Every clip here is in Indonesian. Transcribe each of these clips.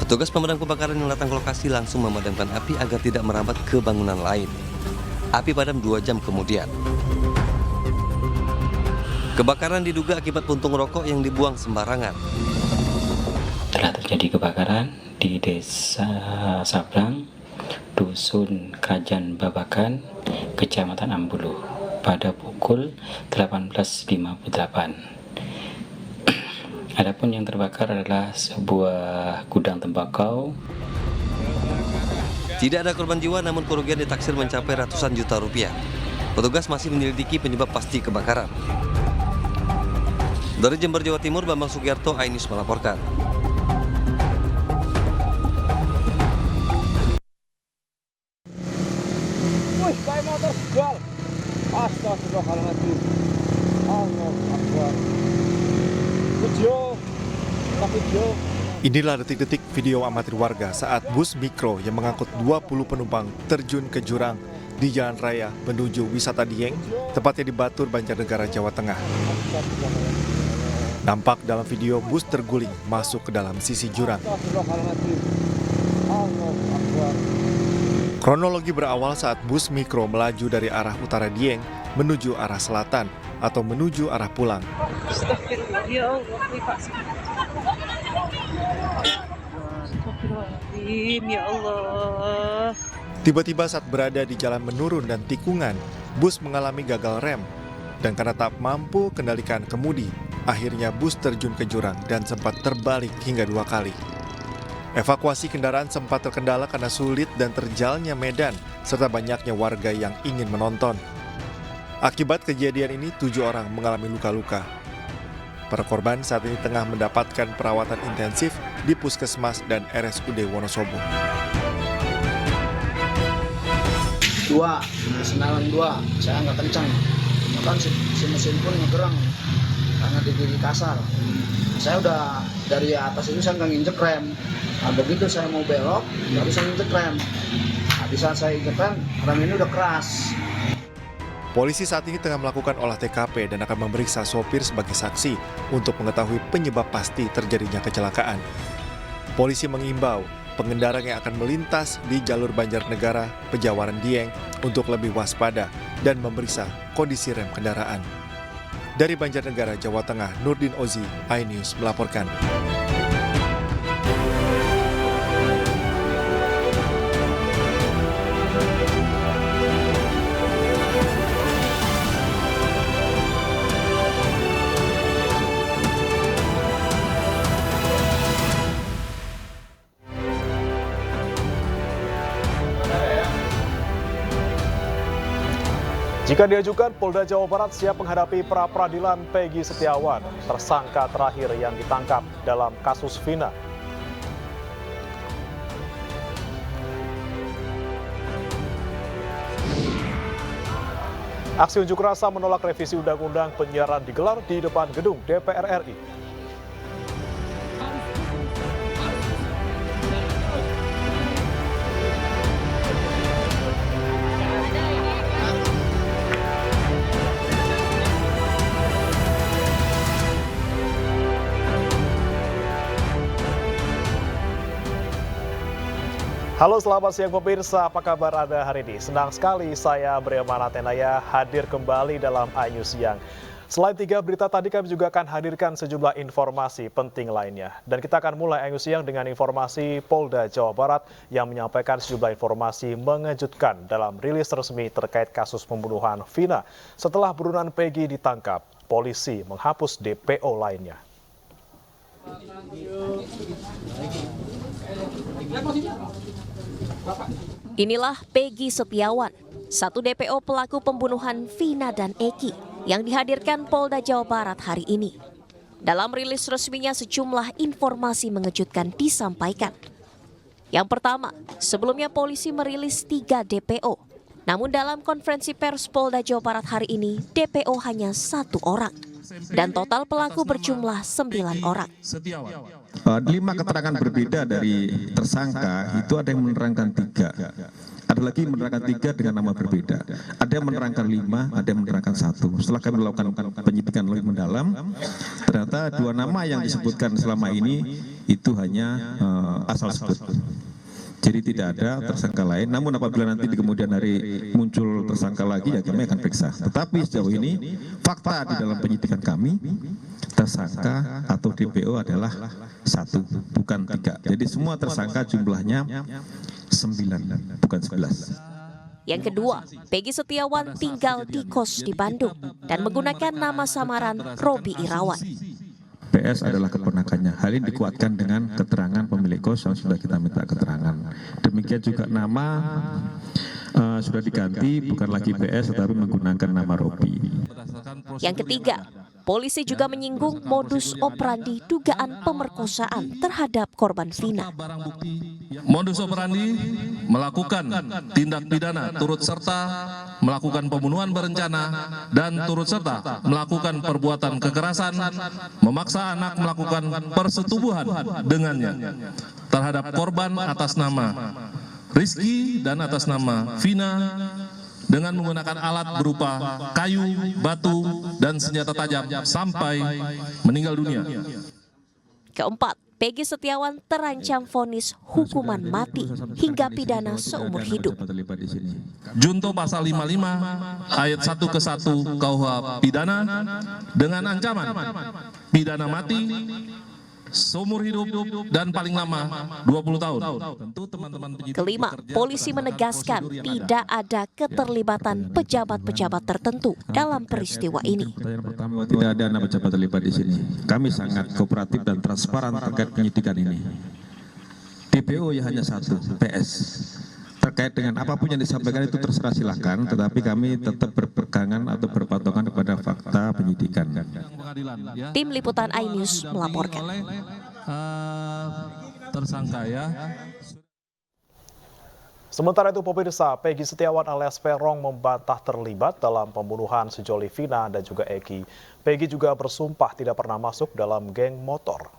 Petugas pemadam kebakaran yang datang ke lokasi langsung memadamkan api agar tidak merambat ke bangunan lain. Api padam 2 jam kemudian. Kebakaran diduga akibat puntung rokok yang dibuang sembarangan. Telah terjadi kebakaran di Desa Sabrang, Dusun Kerajaan Babakan, Kecamatan Ambuluh pada pukul 18.58. Adapun yang terbakar adalah sebuah gudang tembakau. Tidak ada korban jiwa, namun kerugian ditaksir mencapai ratusan juta rupiah. Petugas masih menyelidiki penyebab pasti kebakaran. Dari Jember, Jawa Timur, Bambang Sugiarto, iNews melaporkan. Wih, kayak motor jual. Astagfirullahaladzim. Allahu Akbar. Video. Inilah detik-detik video amatir warga saat bus mikro yang mengangkut 20 penumpang terjun ke jurang di jalan raya menuju wisata Dieng, tepatnya di Batur, Banjarnegara, Jawa Tengah. Nampak dalam video bus terguling masuk ke dalam sisi jurang. Kronologi berawal saat bus mikro melaju dari arah utara Dieng menuju arah selatan atau menuju arah pulang. Astagfirullahaladzim, ya Allah. Tiba-tiba saat berada di jalan menurun dan tikungan, bus mengalami gagal rem. Dan karena tak mampu kendalikan kemudi, akhirnya bus terjun ke jurang dan sempat terbalik hingga 2 kali. Evakuasi kendaraan sempat terkendala karena sulit dan terjalnya medan, serta banyaknya warga yang ingin menonton. Akibat kejadian ini, 7 orang mengalami luka-luka. Para korban saat ini tengah mendapatkan perawatan intensif di Puskesmas dan RSUD Wonosobo. 2, senalan 2, saya nggak kencang. Bahkan si mesin pun ngegerang karena digigit kasar. Saya udah dari atas itu saya nggak nginjek rem. Nah, begitu saya mau belok, baru saya nginjek rem. Nah, di saat saya injek rem ini udah keras. Polisi saat ini tengah melakukan olah TKP dan akan memeriksa sopir sebagai saksi untuk mengetahui penyebab pasti terjadinya kecelakaan. Polisi mengimbau pengendara yang akan melintas di jalur Banjarnegara, Pejawaran Dieng untuk lebih waspada dan memeriksa kondisi rem kendaraan. Dari Banjarnegara, Jawa Tengah, Nurdin Ozi, iNews melaporkan. Jika diajukan, Polda Jawa Barat siap menghadapi pra-peradilan Peggy Setiawan, tersangka terakhir yang ditangkap dalam kasus Vina. Aksi unjuk rasa menolak revisi Undang-Undang Penyiaran digelar di depan gedung DPR RI. Halo, selamat siang pemirsa, apa kabar Anda hari ini? Senang sekali saya Briamana Tenaya hadir kembali dalam iNews Siang. Selain 3 berita tadi, kami juga akan hadirkan sejumlah informasi penting lainnya. Dan kita akan mulai iNews Siang dengan informasi Polda Jawa Barat yang menyampaikan sejumlah informasi mengejutkan dalam rilis resmi terkait kasus pembunuhan Vina. Setelah buronan Peggy ditangkap, polisi menghapus DPO lainnya. Inilah Peggy Setiawan, satu DPO pelaku pembunuhan Vina dan Eki yang dihadirkan Polda Jawa Barat hari ini. Dalam rilis resminya sejumlah informasi mengejutkan disampaikan. Yang pertama, sebelumnya polisi merilis 3 DPO. Namun dalam konferensi pers Polda Jawa Barat hari ini, DPO hanya 1 orang. Dan total pelaku berjumlah 9 orang. 5 keterangan berbeda dari tersangka itu ada yang menerangkan 3. Ada lagi menerangkan 3 dengan nama berbeda. Ada yang menerangkan 5, ada yang menerangkan 1. Setelah kami melakukan penyidikan lebih mendalam, ternyata 2 nama yang disebutkan selama ini itu hanya asal sebut. Jadi tidak ada tersangka lain. Namun apabila nanti di kemudian hari muncul tersangka lagi, ya kami akan periksa. Tetapi sejauh ini fakta di dalam penyidikan kami, tersangka atau DPO adalah 1, bukan 3. Jadi semua tersangka jumlahnya 9, bukan 11. Yang kedua, Peggy Setiawan tinggal di kos di Bandung dan menggunakan nama samaran Robi Irawan. PS adalah keponakannya. Hal ini dikuatkan dengan keterangan pemilik kos yang sudah kita minta keterangan. Demikian juga nama sudah diganti, bukan lagi PS tetapi menggunakan nama Robi. Yang ketiga, polisi juga menyinggung modus operandi dugaan pemerkosaan terhadap korban Vina. Modus operandi melakukan tindak pidana turut serta melakukan pembunuhan berencana dan turut serta melakukan perbuatan kekerasan, memaksa anak melakukan persetubuhan dengannya terhadap korban atas nama Rizky dan atas nama Vina dengan menggunakan alat berupa kayu, batu, dan senjata tajam sampai meninggal dunia. Keempat, Peggy Setiawan terancam vonis hukuman mati hingga pidana seumur hidup. Junto pasal 55 ayat 1 ke 1 KUH pidana dengan ancaman pidana mati seumur hidup dan paling lama 20 tahun. Kelima, polisi menegaskan tidak ada keterlibatan pejabat-pejabat tertentu dalam peristiwa ini. Tidak ada nama pejabat terlibat di sini. Kami sangat kooperatif dan transparan terkait penyidikan ini. DPO ya hanya 1, PS. Terkait dengan apapun yang disampaikan itu terserah silakan, tetapi kami tetap berpegangan atau berpatokan kepada fakta penyidikan. Tim Liputan iNews melaporkan. Tersangka ya. Sementara itu pemirsa, Peggy Setiawan alias Peron membantah terlibat dalam pembunuhan sejoli Vina dan juga Eki. Peggy juga bersumpah tidak pernah masuk dalam geng motor.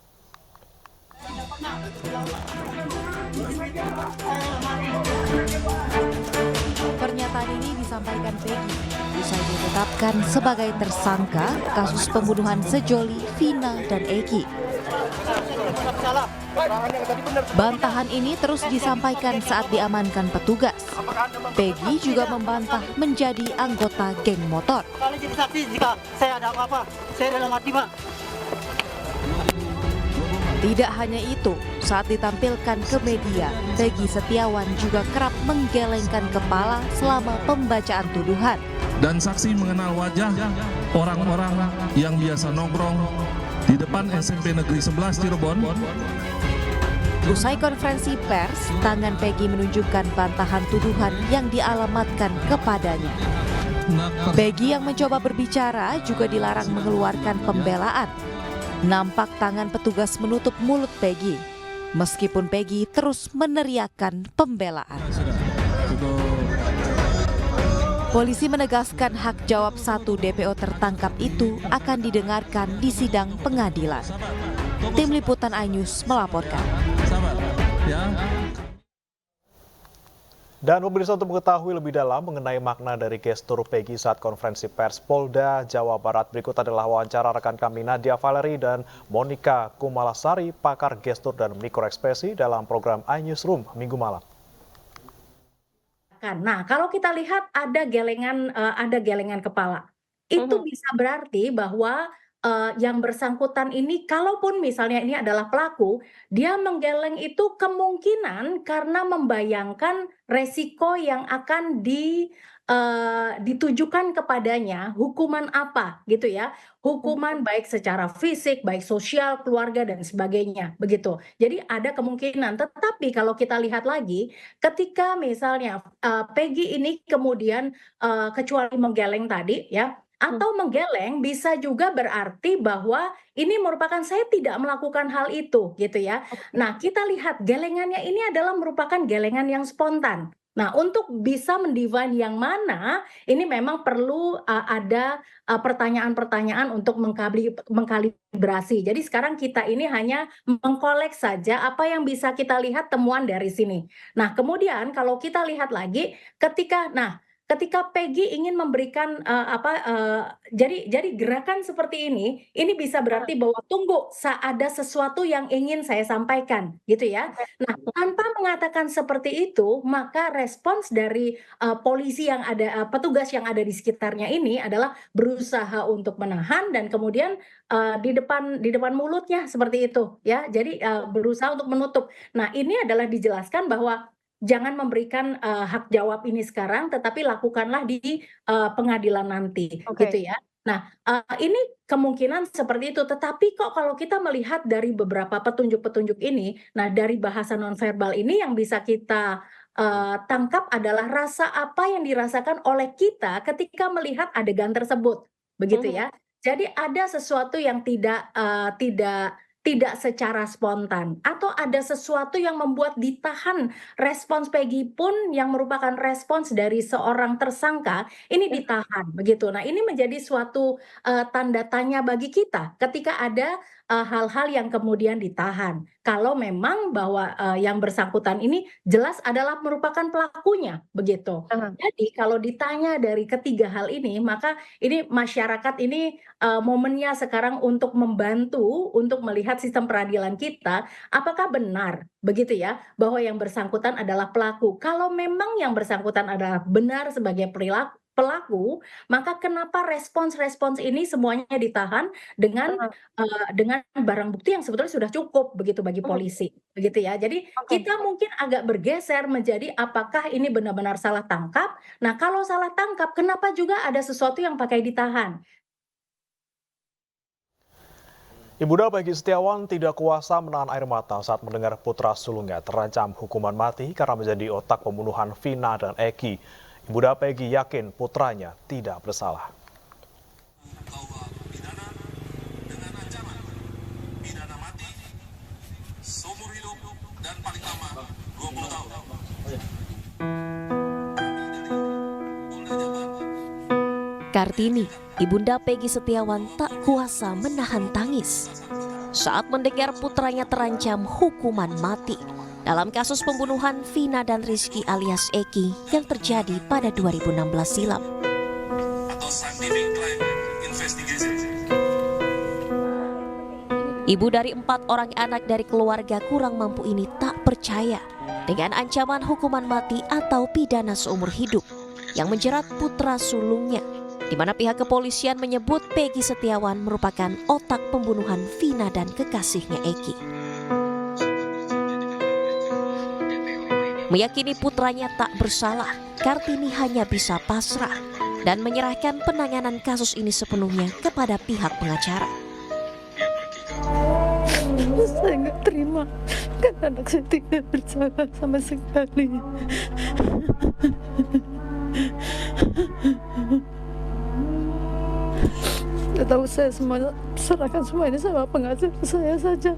Pernyataan ini disampaikan Peggy usai ditetapkan sebagai tersangka kasus pembunuhan sejoli Vina dan Eki. Bantahan ini terus disampaikan saat diamankan petugas. Peggy juga membantah menjadi anggota geng motor. Tidak hanya itu, saat ditampilkan ke media, Peggy Setiawan juga kerap menggelengkan kepala selama pembacaan tuduhan. Dan saksi mengenal wajah orang-orang yang biasa nongkrong di depan SMP Negeri 11 Cirebon. Usai konferensi pers, tangan Peggy menunjukkan bantahan tuduhan yang dialamatkan kepadanya. Peggy yang mencoba berbicara juga dilarang mengeluarkan pembelaan. Nampak tangan petugas menutup mulut Peggy, meskipun Peggy terus meneriakkan pembelaan. Polisi menegaskan hak jawab 1 DPO tertangkap itu akan didengarkan di sidang pengadilan. Tim Liputan iNews melaporkan. Dan pemirsa, untuk mengetahui lebih dalam mengenai makna dari gestur Peggy saat konferensi pers Polda Jawa Barat, berikut adalah wawancara rekan kami Nadia Valery dan Monica Kumalasari, pakar gestur dan mikroekspresi dalam program iNewsroom Minggu malam. Nah, kalau kita lihat ada gelengan kepala, itu bisa berarti bahwa yang bersangkutan ini, kalaupun misalnya ini adalah pelaku, dia menggeleng itu kemungkinan karena membayangkan resiko yang akan ditujukan kepadanya, hukuman apa gitu ya, hukuman baik secara fisik, baik sosial, keluarga dan sebagainya begitu. Jadi ada kemungkinan, tetapi kalau kita lihat lagi, ketika misalnya Peggy ini kemudian kecuali menggeleng tadi ya, atau menggeleng bisa juga berarti bahwa ini merupakan saya tidak melakukan hal itu gitu ya. Nah, kita lihat gelengannya ini adalah merupakan gelengan yang spontan. Nah, untuk bisa mendefine yang mana, ini memang perlu ada pertanyaan-pertanyaan untuk mengkalibrasi. Jadi sekarang kita ini hanya mengkolek saja apa yang bisa kita lihat temuan dari sini. Nah, kemudian kalau kita lihat lagi, ketika Peggy ingin memberikan jadi gerakan seperti ini bisa berarti bahwa tunggu, ada sesuatu yang ingin saya sampaikan, gitu ya. Nah, tanpa mengatakan seperti itu, maka respons dari polisi yang ada, petugas yang ada di sekitarnya ini adalah berusaha untuk menahan dan kemudian di depan mulutnya seperti itu, ya. Jadi berusaha untuk menutup. Nah, ini adalah dijelaskan bahwa jangan memberikan hak jawab ini sekarang, tetapi lakukanlah di pengadilan nanti, gitu ya. Nah, ini kemungkinan seperti itu. Tetapi kok kalau kita melihat dari beberapa petunjuk-petunjuk ini, nah dari bahasa nonverbal ini yang bisa kita tangkap adalah rasa apa yang dirasakan oleh kita ketika melihat adegan tersebut, begitu ya. Jadi ada sesuatu yang tidak secara spontan, atau ada sesuatu yang membuat ditahan. Respons Peggy pun yang merupakan respons dari seorang tersangka ini ditahan, begitu. Nah, ini menjadi suatu tanda tanya bagi kita ketika ada hal-hal yang kemudian ditahan. Kalau memang bahwa yang bersangkutan ini jelas adalah merupakan pelakunya, begitu. Jadi kalau ditanya dari ketiga hal ini, maka ini masyarakat ini momennya sekarang untuk membantu untuk melihat sistem peradilan kita, apakah benar begitu ya bahwa yang bersangkutan adalah pelaku. Kalau memang yang bersangkutan adalah benar sebagai pelaku, maka kenapa respons-respons ini semuanya ditahan dengan barang bukti yang sebetulnya sudah cukup begitu bagi polisi, begitu ya. Jadi kita mungkin agak bergeser menjadi apakah ini benar-benar salah tangkap. Nah, kalau salah tangkap, kenapa juga ada sesuatu yang pakai ditahan? Ibunda Peggy Setiawan tidak kuasa menahan air mata saat mendengar putra sulungnya terancam hukuman mati karena menjadi otak pembunuhan Vina dan Eki. Ibunda Peggy yakin putranya tidak bersalah. Kartini, ibunda Peggy Setiawan tak kuasa menahan tangis saat mendengar putranya terancam hukuman mati dalam kasus pembunuhan Vina dan Rizky alias Eki yang terjadi pada 2016 silam. Ibu dari 4 orang anak dari keluarga kurang mampu ini tak percaya dengan ancaman hukuman mati atau pidana seumur hidup yang menjerat putra sulungnya, di mana pihak kepolisian menyebut Peggy Setiawan merupakan otak pembunuhan Vina dan kekasihnya Eki. Meyakini putranya tak bersalah, Kartini hanya bisa pasrah dan menyerahkan penanganan kasus ini sepenuhnya kepada pihak pengacara. Saya nggak terima karena anak saya tidak bersalah sama sekali. Tidak tahu, saya serahkan semua ini sama pengacara saya saja.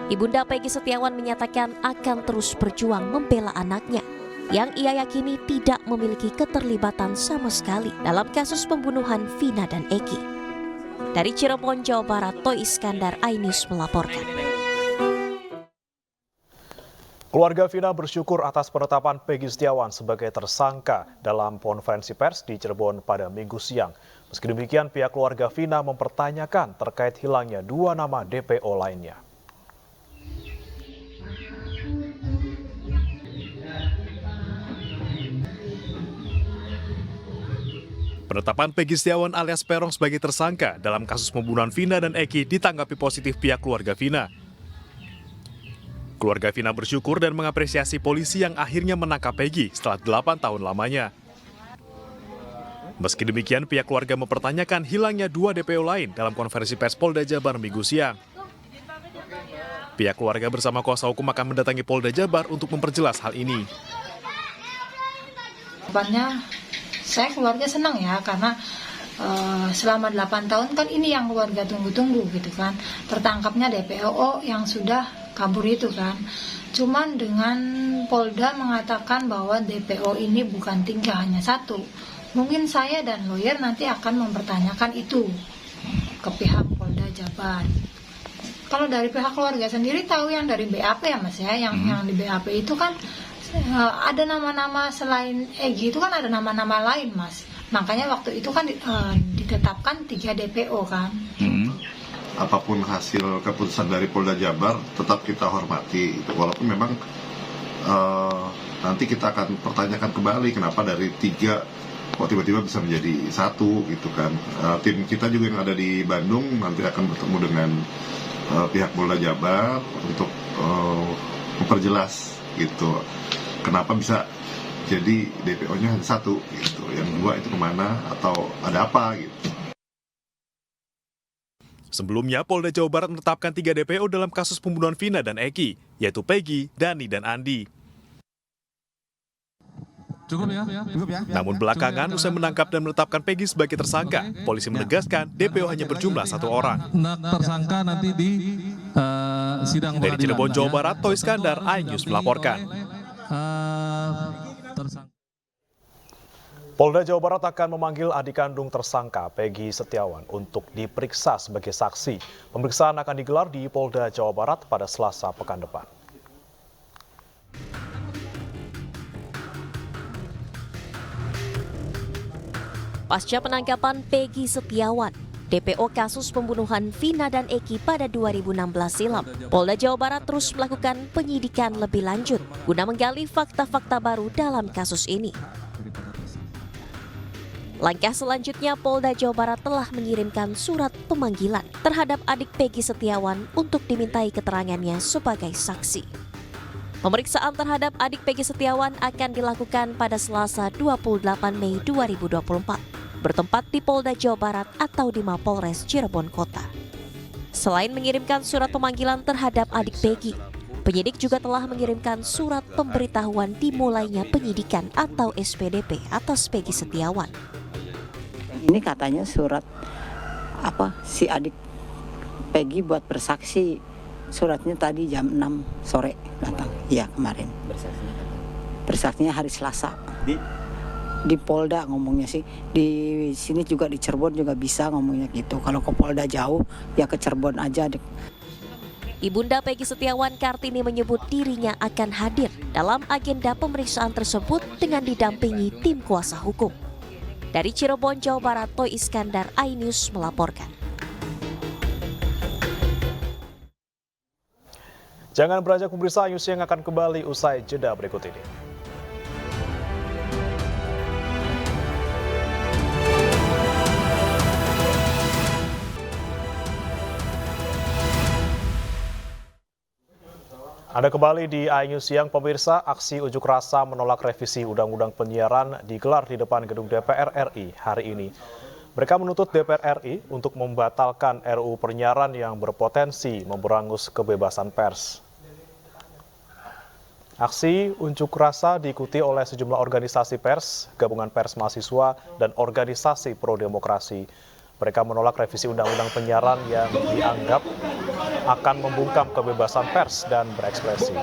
Ibunda Peggy Setiawan menyatakan akan terus berjuang membela anaknya yang ia yakini tidak memiliki keterlibatan sama sekali dalam kasus pembunuhan Vina dan Eki. Dari Cirebon, Jawa Barat, Toy Iskandar, iNews melaporkan. Keluarga Vina bersyukur atas penetapan Peggy Setiawan sebagai tersangka dalam konferensi pers di Cirebon pada Minggu siang. Meski demikian, pihak keluarga Vina mempertanyakan terkait hilangnya 2 nama DPO lainnya. Penetapan Peggy Setiawan alias Peron sebagai tersangka dalam kasus pembunuhan Vina dan Eki ditanggapi positif pihak keluarga Vina. Keluarga Vina bersyukur dan mengapresiasi polisi yang akhirnya menangkap Peggy setelah 8 tahun lamanya. Meski demikian, pihak keluarga mempertanyakan hilangnya 2 DPO lain dalam konferensi pers Polda Jabar Minggu siang. Pihak keluarga bersama kuasa hukum akan mendatangi Polda Jabar untuk memperjelas hal ini. Saya keluarga senang ya, karena selama 8 tahun kan ini yang keluarga tunggu-tunggu gitu kan. Tertangkapnya DPO yang sudah kabur itu kan. Cuman dengan Polda mengatakan bahwa DPO ini bukan 3, hanya 1. Mungkin saya dan lawyer nanti akan mempertanyakan itu ke pihak Polda Jabar. Kalau dari pihak keluarga sendiri tahu yang dari BAP ya Mas ya, yang di BAP itu kan ada nama-nama selain Egy itu kan ada nama-nama lain Mas. Makanya waktu itu kan ditetapkan 3 DPO kan. Apapun hasil keputusan dari Polda Jabar tetap kita hormati. Walaupun memang nanti kita akan pertanyakan kembali kenapa dari 3 kok tiba-tiba bisa menjadi 1 gitu kan. Tim kita juga yang ada di Bandung nanti akan bertemu dengan pihak Polda Jabar untuk memperjelas gitu. Kenapa bisa jadi DPO-nya hanya 1 gitu, yang 2 itu kemana atau ada apa gitu. Sebelumnya, Polda Jawa Barat menetapkan 3 DPO dalam kasus pembunuhan Vina dan Eki, yaitu Peggy, Dani, dan Andi. Cukup ya? Namun belakangan, usai menangkap dan menetapkan Peggy sebagai tersangka, polisi menegaskan DPO hanya berjumlah 1 orang. Tersangka nanti di sidang Dari Cirebon, Jawa Barat, Toy Iskandar, iNews melaporkan. Polda Jawa Barat akan memanggil adik kandung tersangka Peggy Setiawan untuk diperiksa sebagai saksi. Pemeriksaan akan digelar di Polda Jawa Barat pada Selasa pekan depan. Pasca penangkapan Peggy Setiawan, DPO kasus pembunuhan Vina dan Eki pada 2016 silam, Polda Jawa Barat terus melakukan penyidikan lebih lanjut guna menggali fakta-fakta baru dalam kasus ini. Langkah selanjutnya, Polda Jawa Barat telah mengirimkan surat pemanggilan terhadap adik Peggy Setiawan untuk dimintai keterangannya sebagai saksi. Pemeriksaan terhadap adik Peggy Setiawan akan dilakukan pada Selasa 28 Mei 2024. Bertempat di Polda Jawa Barat atau di Mapolres Cirebon Kota. Selain mengirimkan surat pemanggilan terhadap adik Peggy, penyidik juga telah mengirimkan surat pemberitahuan dimulainya penyidikan atau SPDP atas Peggy Setiawan. Ini katanya surat si adik Peggy buat bersaksi. Suratnya tadi jam 6 sore datang. Iya, kemarin. Bersaksinya hari Selasa. Di Polda ngomongnya sih. Di sini juga di Cirebon juga bisa ngomongnya gitu. Kalau ke Polda jauh ya ke Cirebon aja. Ibunda Peggy Setiawan, Kartini, menyebut dirinya akan hadir dalam agenda pemeriksaan tersebut dengan didampingi tim kuasa hukum. Dari Cirebon, Jawa Barat, Toy Iskandar, iNews melaporkan. Jangan beranjak pemirsa, iNews yang akan kembali usai jeda berikut ini. Anda kembali di iNews Siang, pemirsa. Aksi unjuk rasa menolak revisi Undang-Undang Penyiaran digelar di depan gedung DPR RI hari ini. Mereka menuntut DPR RI untuk membatalkan RUU Penyiaran yang berpotensi memberangus kebebasan pers. Aksi unjuk rasa diikuti oleh sejumlah organisasi pers, gabungan pers mahasiswa, dan organisasi pro-demokrasi. Mereka menolak revisi Undang-Undang Penyiaran yang dianggap akan membungkam kebebasan pers dan berekspresi.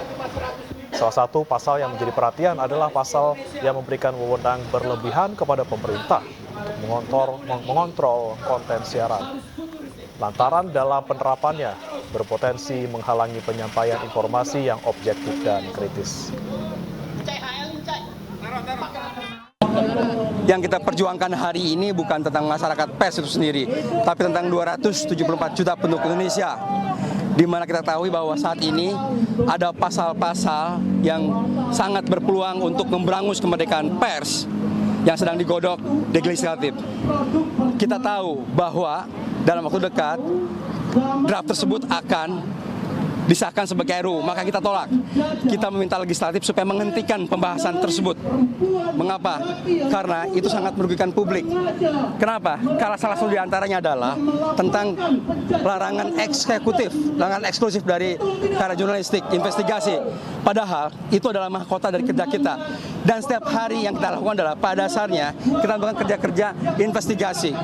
Salah satu pasal yang menjadi perhatian adalah pasal yang memberikan wewenang berlebihan kepada pemerintah untuk mengontrol konten siaran. Lantaran dalam penerapannya berpotensi menghalangi penyampaian informasi yang objektif dan kritis. Yang kita perjuangkan hari ini bukan tentang masyarakat pers itu sendiri, tapi tentang 274 juta penduduk Indonesia, di mana kita tahu bahwa saat ini ada pasal-pasal yang sangat berpeluang untuk memberangus kemerdekaan pers yang sedang digodok di legislatif. Kita tahu bahwa dalam waktu dekat draft tersebut akan disahkan sebagai RUU, maka kita tolak. Kita meminta legislatif supaya menghentikan pembahasan tersebut. Mengapa? Karena itu sangat merugikan publik. Kenapa? Karena salah satu diantaranya adalah tentang larangan eksekutif, larangan eksklusif dari karya jurnalistik, investigasi. Padahal itu adalah mahkota dari kerja kita. Dan setiap hari yang kita lakukan adalah pada dasarnya kita melakukan kerja-kerja investigasi.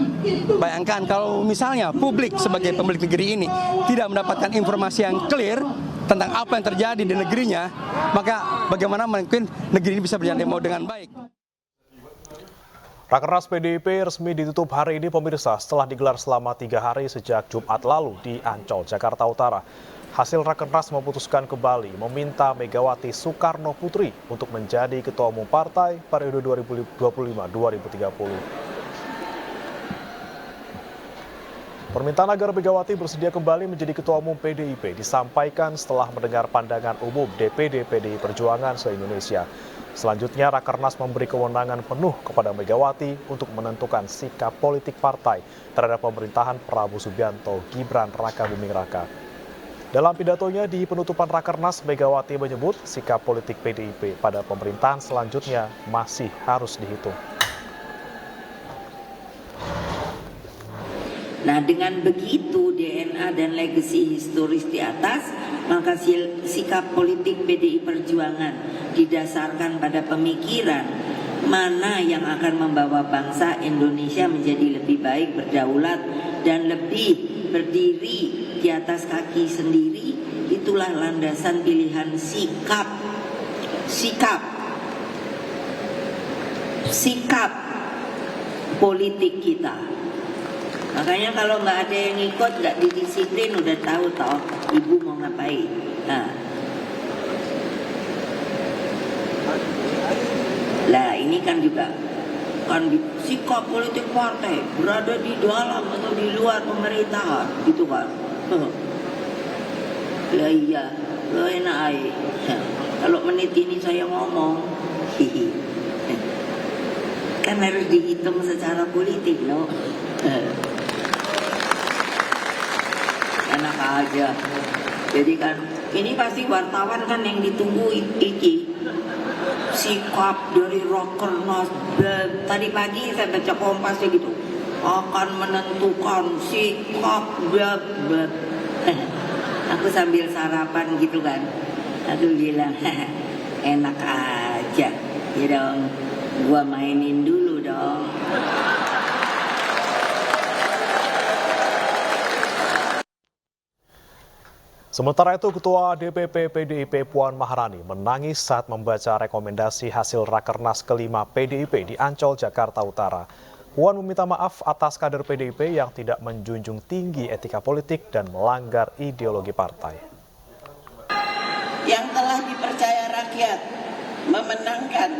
Bayangkan kalau misalnya publik sebagai pemilik negeri ini tidak mendapatkan informasi yang clear tentang apa yang terjadi di negerinya, maka bagaimana mungkin negeri ini bisa berjalan dengan baik. Rakernas PDIP resmi ditutup hari ini pemirsa setelah digelar selama 3 hari sejak Jumat lalu di Ancol, Jakarta Utara. Hasil Rakernas memutuskan kembali meminta Megawati Soekarno Putri untuk menjadi Ketua Umum Partai periode 2025-2030. Permintaan agar Megawati bersedia kembali menjadi Ketua Umum PDIP disampaikan setelah mendengar pandangan umum DPD PDI Perjuangan se-Indonesia. Selanjutnya, Rakernas memberi kewenangan penuh kepada Megawati untuk menentukan sikap politik partai terhadap pemerintahan Prabowo Subianto Gibran Rakabuming Raka. Dalam pidatonya di penutupan Rakernas, Megawati menyebut sikap politik PDIP pada pemerintahan selanjutnya masih harus dihitung. Nah, dengan begitu DNA dan legasi historis di atas, maka sikap politik PDI Perjuangan didasarkan pada pemikiran mana yang akan membawa bangsa Indonesia menjadi lebih baik, berdaulat, dan lebih berdiri di atas kaki sendiri. Itulah landasan pilihan sikap politik kita. Makanya kalau nggak ada yang ikut, nggak didisiplin, udah tahu toh ibu mau ngapain. Lah ini kan juga kan sikap politik partai berada di dalam atau di luar pemerintahan, gitu kan? Ya iya, lo enak aja. Kalau menit ini saya ngomong, kan harus dihitung secara politik, no? Enak aja. Jadi kan ini pasti wartawan kan yang ditunggu iki sikap dari Rakernas. Tadi pagi saya baca Kompas gitu, akan menentukan sikap aku sambil sarapan gitu kan, aku bilang enak aja ya dong, gua mainin dulu dong. Sementara itu, Ketua DPP PDIP Puan Maharani menangis saat membaca rekomendasi hasil Rakernas kelima PDIP di Ancol, Jakarta Utara. Puan meminta maaf atas kader PDIP yang tidak menjunjung tinggi etika politik dan melanggar ideologi partai. Yang telah dipercaya rakyat memenangkan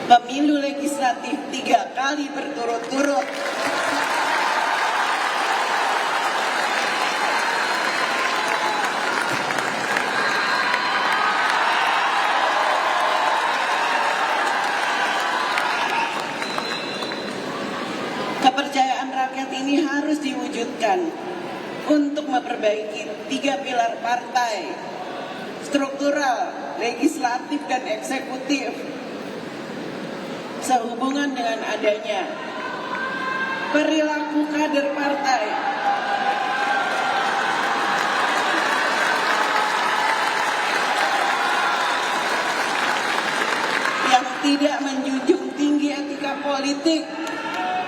pemilu legislatif 3 kali berturut-turut. Kepercayaan rakyat ini harus diwujudkan untuk memperbaiki 3 pilar partai, struktural, legislatif, dan eksekutif. Sehubungan dengan adanya perilaku kader partai yang tidak menjunjung tinggi etika politik,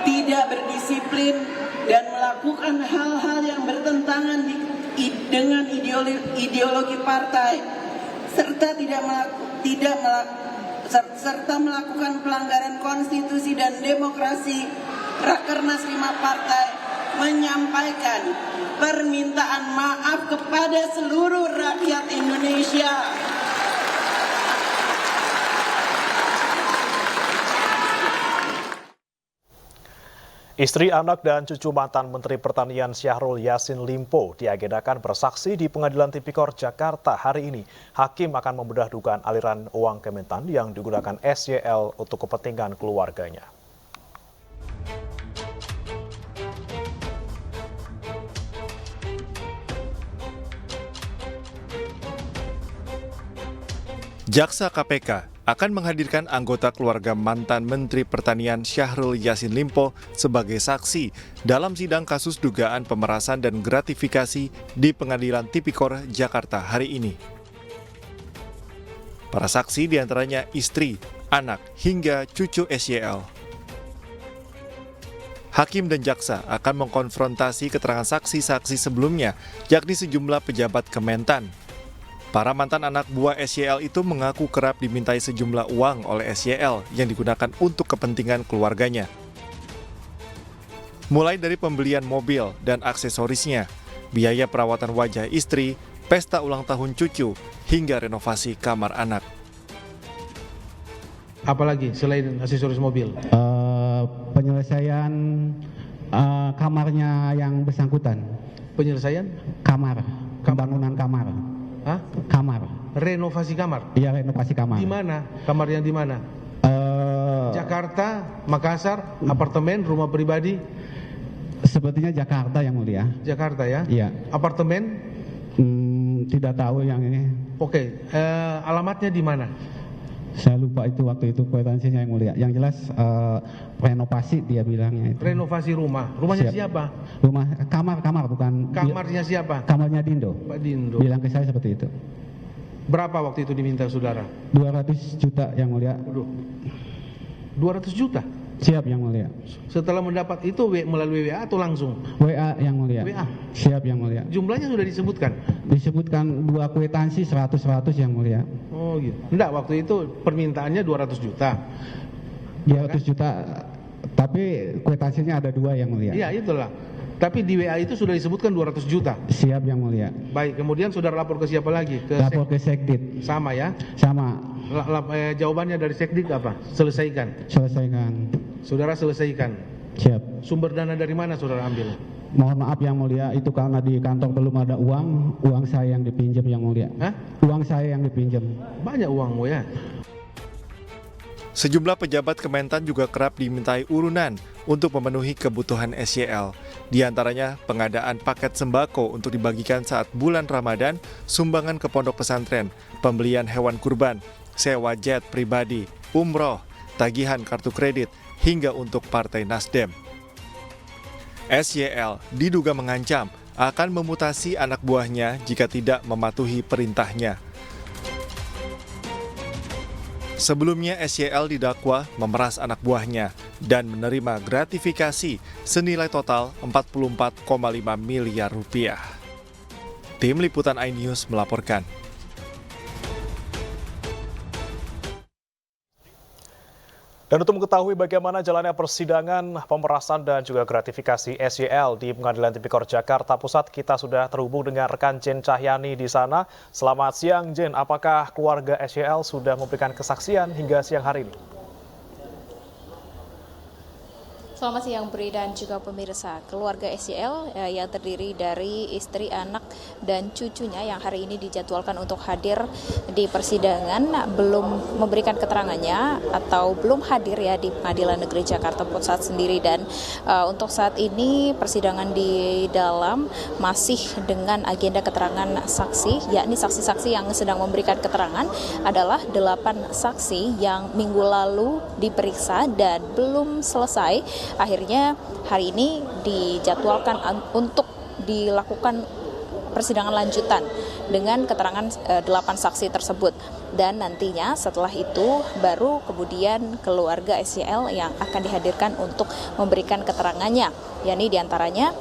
tidak berdisiplin, dan melakukan hal-hal yang bertentangan dengan ideologi partai, serta serta melakukan pelanggaran konstitusi dan demokrasi. Rakernas 5 partai menyampaikan permintaan maaf kepada seluruh rakyat Indonesia. Istri, anak, dan cucu mantan Menteri Pertanian Syahrul Yassin Limpo diagendakan bersaksi di Pengadilan Tipikor Jakarta hari ini. Hakim akan membedah dugaan aliran uang Kementan yang digunakan SYL untuk kepentingan keluarganya. Jaksa KPK akan menghadirkan anggota keluarga mantan Menteri Pertanian Syahrul Yassin Limpo sebagai saksi dalam sidang kasus dugaan pemerasan dan gratifikasi di Pengadilan Tipikor Jakarta hari ini. Para saksi diantaranya istri, anak, hingga cucu SYL. Hakim dan jaksa akan mengkonfrontasi keterangan saksi-saksi sebelumnya, yakni sejumlah pejabat Kementan. Para mantan anak buah SYL itu mengaku kerap dimintai sejumlah uang oleh SYL yang digunakan untuk kepentingan keluarganya. Mulai dari pembelian mobil dan aksesorisnya, biaya perawatan wajah istri, pesta ulang tahun cucu, hingga renovasi kamar anak. Apalagi selain aksesoris mobil? Penyelesaian kamarnya yang bersangkutan. Penyelesaian? Kamar, pembangunan kamar. Hah? Kamar. Renovasi kamar? Iya, renovasi kamar. Di mana? Kamar yang di mana? Jakarta, Makassar, apartemen, rumah pribadi? Sepertinya Jakarta yang mulia. Jakarta ya? Iya. Apartemen? Tidak tahu yang ini. Oke, alamatnya di mana? Saya lupa itu waktu itu kwitansinya yang mulia. Yang jelas renovasi dia bilangnya itu. Renovasi rumah. Rumahnya siapa? Rumah kamar bukan. Kamarnya siapa? Kamarnya Dindo. Pak Dindo. Bilang ke saya seperti itu. Berapa waktu itu diminta saudara? 200 juta yang mulia. 200 juta? Siap yang mulia. Setelah mendapat itu melalui WA atau langsung? WA yang mulia. WA? Siap yang mulia. Jumlahnya sudah disebutkan? Disebutkan 2 kwitansi 100 yang mulia. Oh gitu. Enggak, waktu itu permintaannya 200 juta. 200 juta, tapi kwitansinya ada 2 yang mulia. Iya itulah. Tapi di WA itu sudah disebutkan 200 juta. Siap yang mulia. Baik, kemudian saudara lapor ke siapa lagi? Lapor ke Sekdit. Sama ya? Sama. Jawabannya dari Sekdit apa? Selesaikan. Selesaikan. Saudara selesaikan. Siap. Sumber dana dari mana saudara ambil? Mohon maaf yang mulia, itu karena di kantor belum ada uang saya yang dipinjam yang mulia. Hah? Uang saya yang dipinjam. Banyak uangmu ya? Sejumlah pejabat Kementan juga kerap dimintai urunan untuk memenuhi kebutuhan SYL. Di antaranya pengadaan paket sembako untuk dibagikan saat bulan Ramadan, sumbangan ke pondok pesantren, pembelian hewan kurban, sewa jet pribadi, umroh, tagihan kartu kredit, hingga untuk Partai Nasdem. SYL diduga mengancam akan memutasi anak buahnya jika tidak mematuhi perintahnya. Sebelumnya SYL didakwa memeras anak buahnya dan menerima gratifikasi senilai total 44,5 miliar rupiah. Tim Liputan iNews melaporkan. Dan untuk mengetahui bagaimana jalannya persidangan pemerasan dan juga gratifikasi SYL di Pengadilan Tipikor Jakarta Pusat, kita sudah terhubung dengan rekan Jen Cahyani di sana. Selamat siang Jen, apakah keluarga SYL sudah memberikan kesaksian hingga siang hari ini? Selamat siang Bri dan juga pemirsa. Keluarga SYL yang terdiri dari istri, anak, dan cucunya yang hari ini dijadwalkan untuk hadir di persidangan belum memberikan keterangannya atau belum hadir ya di Pengadilan Negeri Jakarta Pusat sendiri. Dan untuk saat ini persidangan di dalam masih dengan agenda keterangan saksi, yakni saksi-saksi yang sedang memberikan keterangan adalah 8 saksi yang minggu lalu diperiksa dan belum selesai. Akhirnya hari ini dijadwalkan untuk dilakukan persidangan lanjutan dengan keterangan 8 saksi tersebut. Dan nantinya setelah itu baru kemudian keluarga SYL yang akan dihadirkan untuk memberikan keterangannya. Yakni diantaranya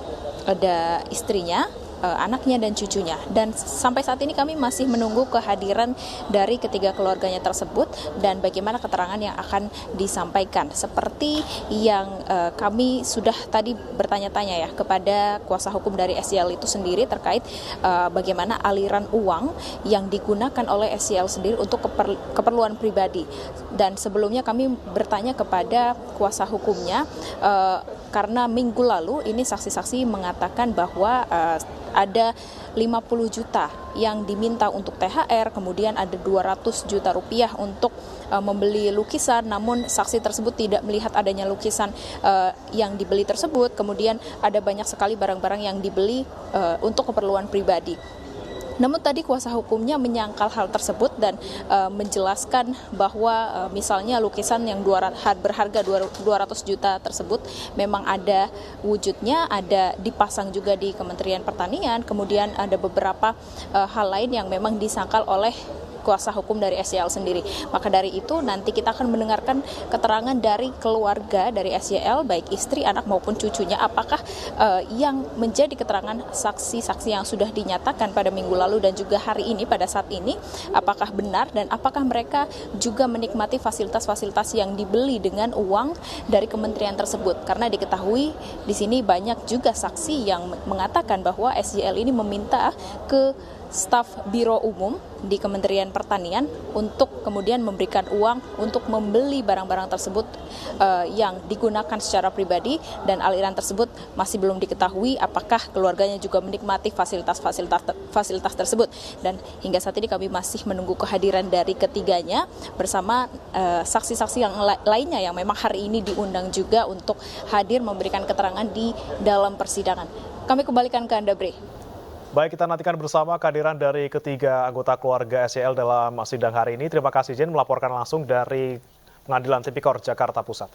ada istrinya, anaknya dan cucunya. Dan sampai saat ini kami masih menunggu kehadiran dari ketiga keluarganya tersebut dan bagaimana keterangan yang akan disampaikan. Seperti yang kami sudah tadi bertanya-tanya ya kepada kuasa hukum dari SYL itu sendiri terkait bagaimana aliran uang yang digunakan oleh SYL sendiri untuk keperluan pribadi. Dan sebelumnya kami bertanya kepada kuasa hukumnya karena minggu lalu ini saksi-saksi mengatakan bahwa ada 50 juta yang diminta untuk THR, kemudian ada 200 juta rupiah untuk membeli lukisan, namun saksi tersebut tidak melihat adanya lukisan yang dibeli tersebut, kemudian ada banyak sekali barang-barang yang dibeli untuk keperluan pribadi. Namun tadi kuasa hukumnya menyangkal hal tersebut dan menjelaskan bahwa misalnya lukisan yang berharga 200 juta tersebut memang ada wujudnya, ada dipasang juga di Kementerian Pertanian, kemudian ada beberapa hal lain yang memang disangkal oleh kuasa hukum dari SYL sendiri. Maka dari itu nanti kita akan mendengarkan keterangan dari keluarga dari SYL, baik istri, anak maupun cucunya, apakah yang menjadi keterangan saksi-saksi yang sudah dinyatakan pada minggu lalu dan juga hari ini pada saat ini, apakah benar dan apakah mereka juga menikmati fasilitas-fasilitas yang dibeli dengan uang dari kementerian tersebut. Karena diketahui di sini banyak juga saksi yang mengatakan bahwa SYL ini meminta ke staf Biro Umum di Kementerian Pertanian untuk kemudian memberikan uang untuk membeli barang-barang tersebut yang digunakan secara pribadi, dan aliran tersebut masih belum diketahui apakah keluarganya juga menikmati fasilitas tersebut. Dan hingga saat ini kami masih menunggu kehadiran dari ketiganya bersama saksi-saksi yang lainnya yang memang hari ini diundang juga untuk hadir memberikan keterangan di dalam persidangan. Kami kembalikan ke Anda, Bre. Baik, kita nantikan bersama kehadiran dari ketiga anggota keluarga SYL dalam sidang hari ini. Terima kasih Jen melaporkan langsung dari Pengadilan Tipikor Jakarta Pusat.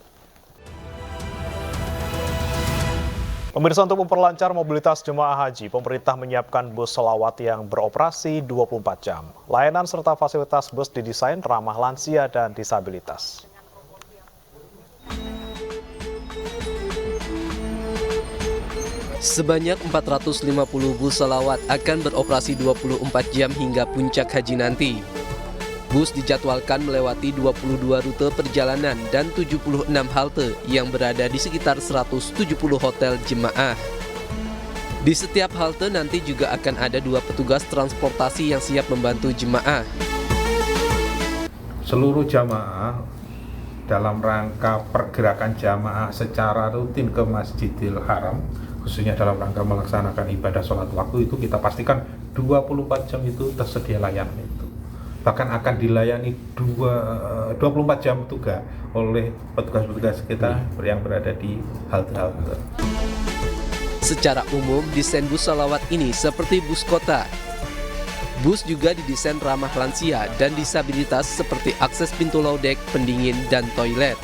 Pemirsa, untuk memperlancar mobilitas jemaah haji, pemerintah menyiapkan bus selawat yang beroperasi 24 jam. Layanan serta fasilitas bus didesain ramah lansia dan disabilitas. Sebanyak 450 bus selawat akan beroperasi 24 jam hingga puncak haji nanti. Bus dijadwalkan melewati 22 rute perjalanan dan 76 halte yang berada di sekitar 170 hotel jemaah. Di setiap halte nanti juga akan ada 2 petugas transportasi yang siap membantu jemaah. Seluruh jamaah dalam rangka pergerakan jamaah secara rutin ke Masjidil Haram, khususnya dalam rangka melaksanakan ibadah sholat waktu, itu kita pastikan 24 jam itu tersedia layanan itu. Bahkan akan dilayani 24 jam juga oleh petugas-petugas kita yang berada di halte-halte. Secara umum, desain bus selawat ini seperti bus kota. Bus juga didesain ramah lansia dan disabilitas seperti akses pintu lodek, pendingin, dan toilet.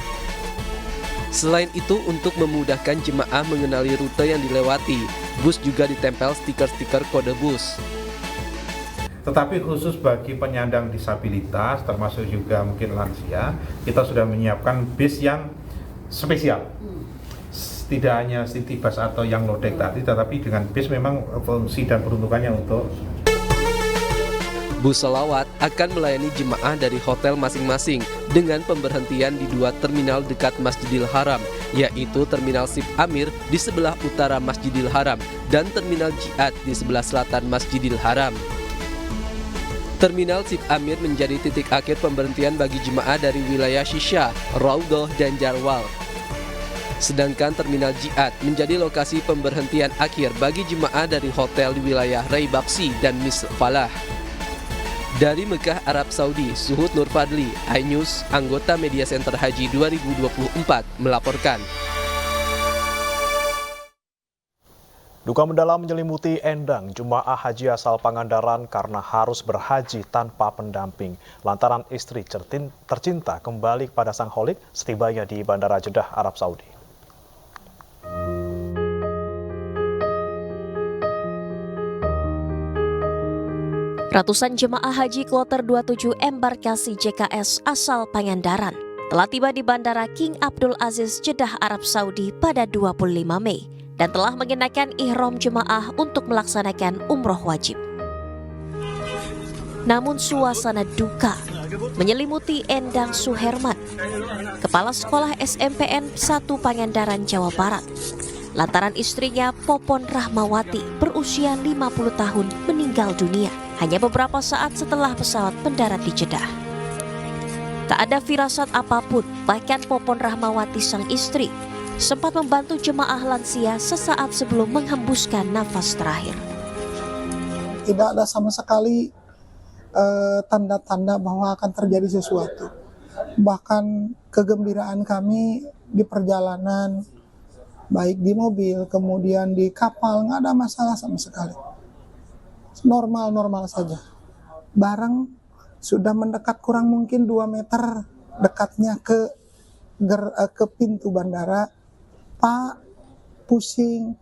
Selain itu, untuk memudahkan jemaah mengenali rute yang dilewati, bus juga ditempel stiker-stiker kode bus. Tetapi khusus bagi penyandang disabilitas, termasuk juga mungkin lansia, kita sudah menyiapkan bis yang spesial. Tidak hanya city bus atau yang lodek tadi, tetapi dengan bis memang fungsi dan peruntukannya untuk bus selawat akan melayani jemaah dari hotel masing-masing dengan pemberhentian di 2 terminal dekat Masjidil Haram, yaitu Terminal Sip Amir di sebelah utara Masjidil Haram dan Terminal Jihad di sebelah selatan Masjidil Haram. Terminal Sip Amir menjadi titik akhir pemberhentian bagi jemaah dari wilayah Shisha, Raudhah, dan Jarwal. Sedangkan Terminal Jihad menjadi lokasi pemberhentian akhir bagi jemaah dari hotel di wilayah Rai Baksi dan Misfalah. Dari Mekah, Arab Saudi, Suhud Nur Fadli, iNews, anggota Media Center Haji 2024, melaporkan. Duka mendalam menyelimuti Endang, jemaah haji asal Pangandaran karena harus berhaji tanpa pendamping. Lantaran istri tercinta kembali kepada sang holik setibanya di Bandara Jeddah, Arab Saudi. Ratusan jemaah haji kloter 27 embarkasi JKS asal Pangandaran telah tiba di Bandara King Abdul Aziz Jeddah, Arab Saudi pada 25 Mei dan telah mengenakan ihram jemaah untuk melaksanakan umroh wajib. Namun suasana duka menyelimuti Endang Suherman, Kepala Sekolah SMPN 1 Pangandaran, Jawa Barat, lantaran istrinya Popon Rahmawati berusia 50 tahun meninggal dunia hanya beberapa saat setelah pesawat mendarat di Jeddah. Tak ada firasat apapun, bahkan Popon Rahmawati sang istri sempat membantu jemaah lansia sesaat sebelum menghembuskan nafas terakhir. Tidak ada sama sekali tanda-tanda bahwa akan terjadi sesuatu. Bahkan kegembiraan kami di perjalanan, baik di mobil, kemudian di kapal, nggak ada masalah sama sekali. Normal-normal saja. Barang sudah mendekat kurang mungkin 2 meter dekatnya ke pintu bandara. Pak, pusing.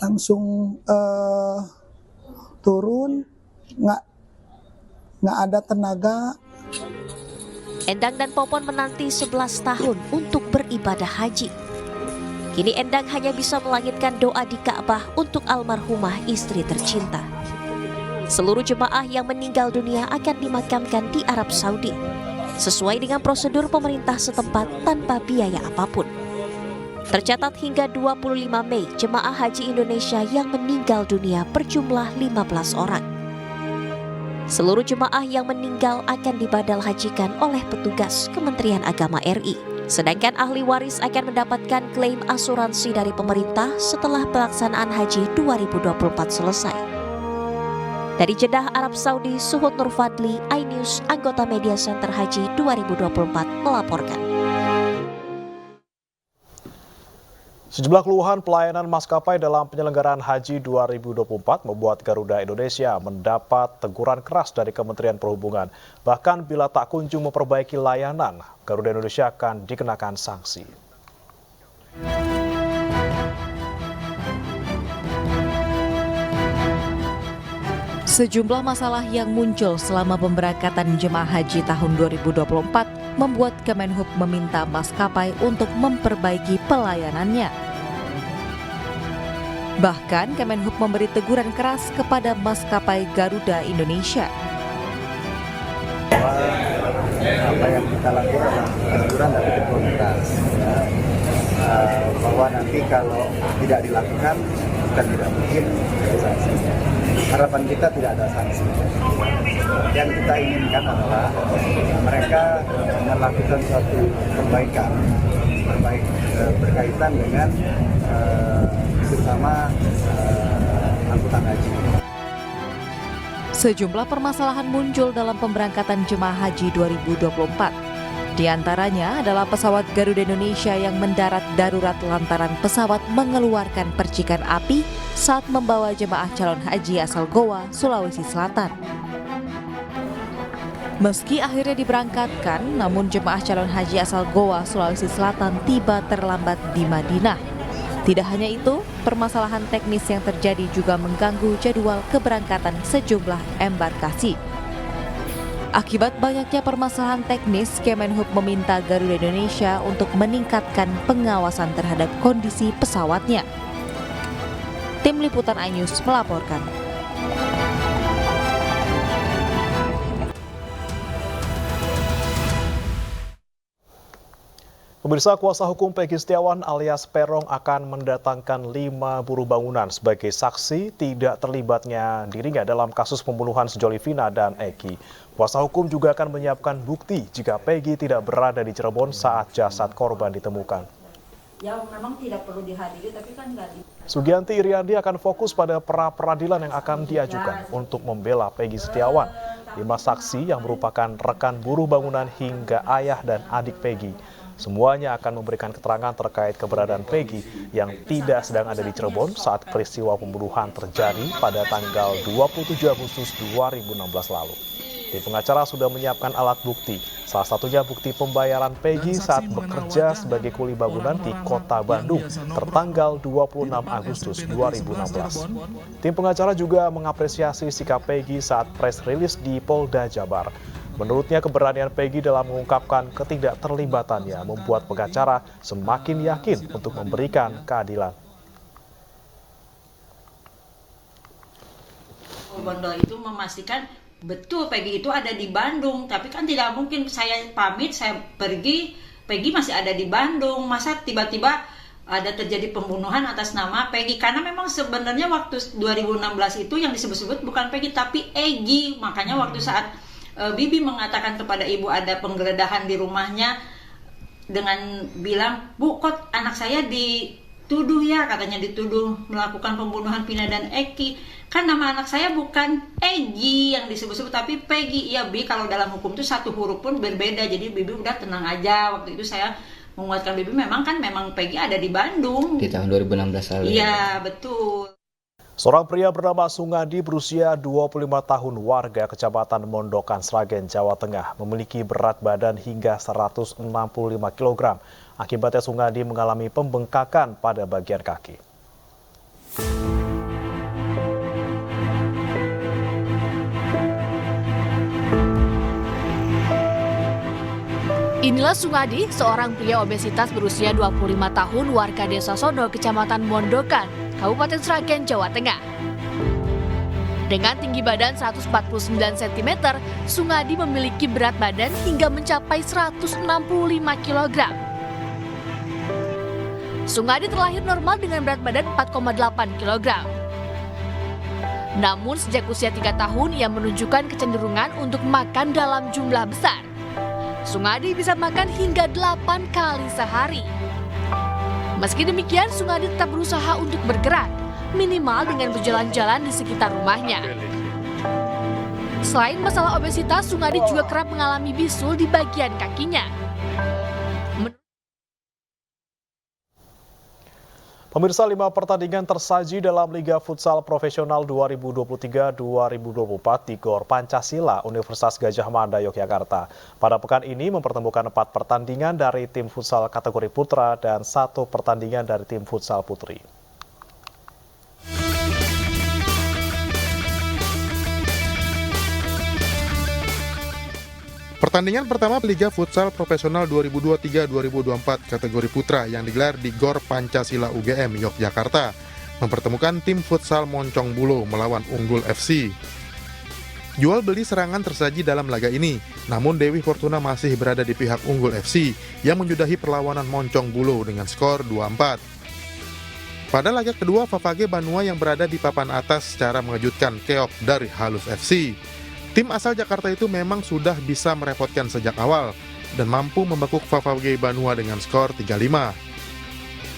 Langsung turun, nggak ada tenaga. Endang dan Popon menanti 11 tahun untuk beribadah haji. Kini Endang hanya bisa melangitkan doa di Ka'bah untuk almarhumah istri tercinta. Seluruh jemaah yang meninggal dunia akan dimakamkan di Arab Saudi, sesuai dengan prosedur pemerintah setempat tanpa biaya apapun. Tercatat hingga 25 Mei, jemaah haji Indonesia yang meninggal dunia berjumlah 15 orang. Seluruh jemaah yang meninggal akan dibadal hajikan oleh petugas Kementerian Agama RI. Sedangkan ahli waris akan mendapatkan klaim asuransi dari pemerintah setelah pelaksanaan haji 2024 selesai. Dari Jeddah, Arab Saudi, Suhud Nurfadli, iNews, anggota Media Center Haji 2024 melaporkan. Sejumlah keluhan pelayanan maskapai dalam penyelenggaraan Haji 2024 membuat Garuda Indonesia mendapat teguran keras dari Kementerian Perhubungan. Bahkan bila tak kunjung memperbaiki layanan, Garuda Indonesia akan dikenakan sanksi. Sejumlah masalah yang muncul selama pemberangkatan jemaah haji tahun 2024 membuat Kemenhub meminta maskapai untuk memperbaiki pelayanannya. Bahkan Kemenhub memberi teguran keras kepada maskapai Garuda Indonesia. Apa yang kita lakukan adalah teguran tapi teguran keras. Bahwa nanti kalau tidak dilakukan bukan tidak mungkin ada sanksi. Harapan kita tidak ada sanksi. Yang kita inginkan adalah mereka melakukan suatu perbaikan berkaitan dengan bersama angkutan haji. Sejumlah permasalahan muncul dalam pemberangkatan jemaah haji 2024. Di antaranya adalah pesawat Garuda Indonesia yang mendarat darurat lantaran pesawat mengeluarkan percikan api saat membawa jemaah calon haji asal Goa, Sulawesi Selatan. Meski akhirnya diberangkatkan, namun jemaah calon haji asal Goa, Sulawesi Selatan tiba terlambat di Madinah. Tidak hanya itu, permasalahan teknis yang terjadi juga mengganggu jadwal keberangkatan sejumlah embarkasi. Akibat banyaknya permasalahan teknis, Kemenhub meminta Garuda Indonesia untuk meningkatkan pengawasan terhadap kondisi pesawatnya. Tim Liputan iNews melaporkan. Pemirsa, kuasa hukum Peggy Setiawan alias Peron akan mendatangkan 5 buruh bangunan sebagai saksi tidak terlibatnya dirinya dalam kasus pembunuhan sejoli Vina dan Eki. Kuasa hukum juga akan menyiapkan bukti jika Peggy tidak berada di Cirebon saat jasad korban ditemukan. Yang memang tidak perlu dihadiri, tapi kan nggak di... Sugianti Iriandi akan fokus pada pra-peradilan yang akan diajukan untuk membela Peggy Setiawan. 5 saksi yang merupakan rekan buruh bangunan hingga ayah dan adik Peggy. Semuanya akan memberikan keterangan terkait keberadaan Peggy yang tidak sedang ada di Cirebon saat peristiwa pembunuhan terjadi pada tanggal 27 Agustus 2016 lalu. Tim pengacara sudah menyiapkan alat bukti, salah satunya bukti pembayaran Peggy saat bekerja sebagai kuli bangunan di Kota Bandung tertanggal 26 Agustus 2016. Tim pengacara juga mengapresiasi sikap Peggy saat press release di Polda Jabar. Menurutnya keberanian Peggy dalam mengungkapkan ketidakterlibatannya membuat pengacara semakin yakin untuk memberikan keadilan. Bondo itu memastikan betul Peggy itu ada di Bandung, tapi kan tidak mungkin saya pamit, saya pergi, Peggy masih ada di Bandung, masa tiba-tiba ada terjadi pembunuhan atas nama Peggy, karena memang sebenarnya waktu 2016 itu yang disebut-sebut bukan Peggy tapi Egy, makanya waktu saat Bibi mengatakan kepada ibu ada penggeledahan di rumahnya dengan bilang, Bu kok anak saya dituduh ya, katanya dituduh melakukan pembunuhan Vina dan Eki. Kan nama anak saya bukan Egy yang disebut-sebut tapi Peggy. Iya Bi, kalau dalam hukum itu satu huruf pun berbeda. Jadi Bibi udah tenang aja. Waktu itu saya menguatkan Bibi memang Peggy ada di Bandung. Di tahun 2016 lalu. Iya, betul. Seorang pria bernama Sungadi berusia 25 tahun warga Kecamatan Mondokan, Sragen, Jawa Tengah memiliki berat badan hingga 165 kg. Akibatnya Sungadi mengalami pembengkakan pada bagian kaki. Inilah Sungadi, seorang pria obesitas berusia 25 tahun warga Desa Sono, Kecamatan Mondokan, Kabupaten Sragen, Jawa Tengah. Dengan tinggi badan 149 cm, Sungadi memiliki berat badan hingga mencapai 165 kg. Sungadi terlahir normal dengan berat badan 4,8 kg. Namun sejak usia 3 tahun ia menunjukkan kecenderungan untuk makan dalam jumlah besar. Sungadi bisa makan hingga 8 kali sehari. Meski demikian, Sungadi tetap berusaha untuk bergerak, minimal dengan berjalan-jalan di sekitar rumahnya. Selain masalah obesitas, Sungadi juga kerap mengalami bisul di bagian kakinya. Pemirsa, 5 pertandingan tersaji dalam Liga Futsal Profesional 2023-2024 di Gor Pancasila, Universitas Gadjah Mada, Yogyakarta. Pada pekan ini mempertemukan 4 pertandingan dari tim futsal kategori putra dan 1 pertandingan dari tim futsal putri. Pertandingan pertama Liga Futsal Profesional 2023-2024 kategori putra yang digelar di Gor Pancasila UGM Yogyakarta mempertemukan tim futsal Moncong Bulo melawan Unggul FC. Jual beli serangan tersaji dalam laga ini, namun Dewi Fortuna masih berada di pihak Unggul FC yang menyudahi perlawanan Moncong Bulo dengan skor 2-4. Pada laga kedua, Favage Banua yang berada di papan atas secara mengejutkan keok dari Halus FC. Tim asal Jakarta itu memang sudah bisa merepotkan sejak awal dan mampu membekuk Favage Banua dengan skor 3-5.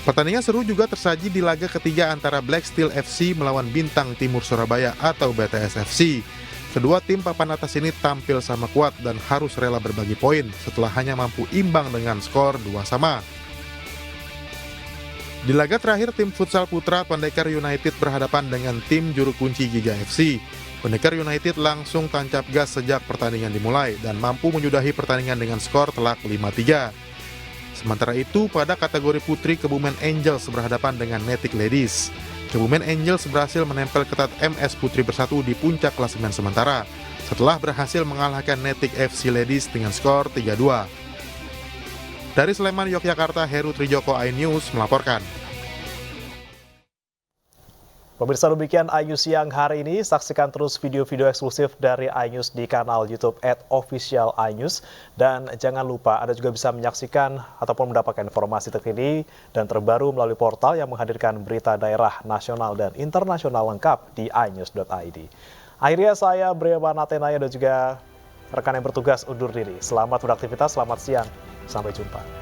Pertandingan seru juga tersaji di laga ketiga antara Black Steel FC melawan Bintang Timur Surabaya atau BTS FC. Kedua tim papan atas ini tampil sama kuat dan harus rela berbagi poin setelah hanya mampu imbang dengan skor 2-2. Di laga terakhir tim futsal putra Pendekar United berhadapan dengan tim juru kunci Giga FC. Pendekar United langsung tancap gas sejak pertandingan dimulai dan mampu menyudahi pertandingan dengan skor telak 5-3. Sementara itu, pada kategori putri Kebumen Angels berhadapan dengan Netik Ladies. Kebumen Angels berhasil menempel ketat MS Putri Bersatu di puncak klasemen sementara setelah berhasil mengalahkan Netik FC Ladies dengan skor 3-2. Dari Sleman, Yogyakarta, Heru Trijoko, iNews melaporkan. Pemirsa, demikian iNews siang hari ini. Saksikan terus video-video eksklusif dari iNews di kanal YouTube @officialinews. Dan jangan lupa Anda juga bisa menyaksikan ataupun mendapatkan informasi terkini dan terbaru melalui portal yang menghadirkan berita daerah, nasional, dan internasional lengkap di inews.id. Akhirnya saya Brema Natenaya dan juga rekan yang bertugas undur diri. Selamat beraktivitas, selamat siang, sampai jumpa.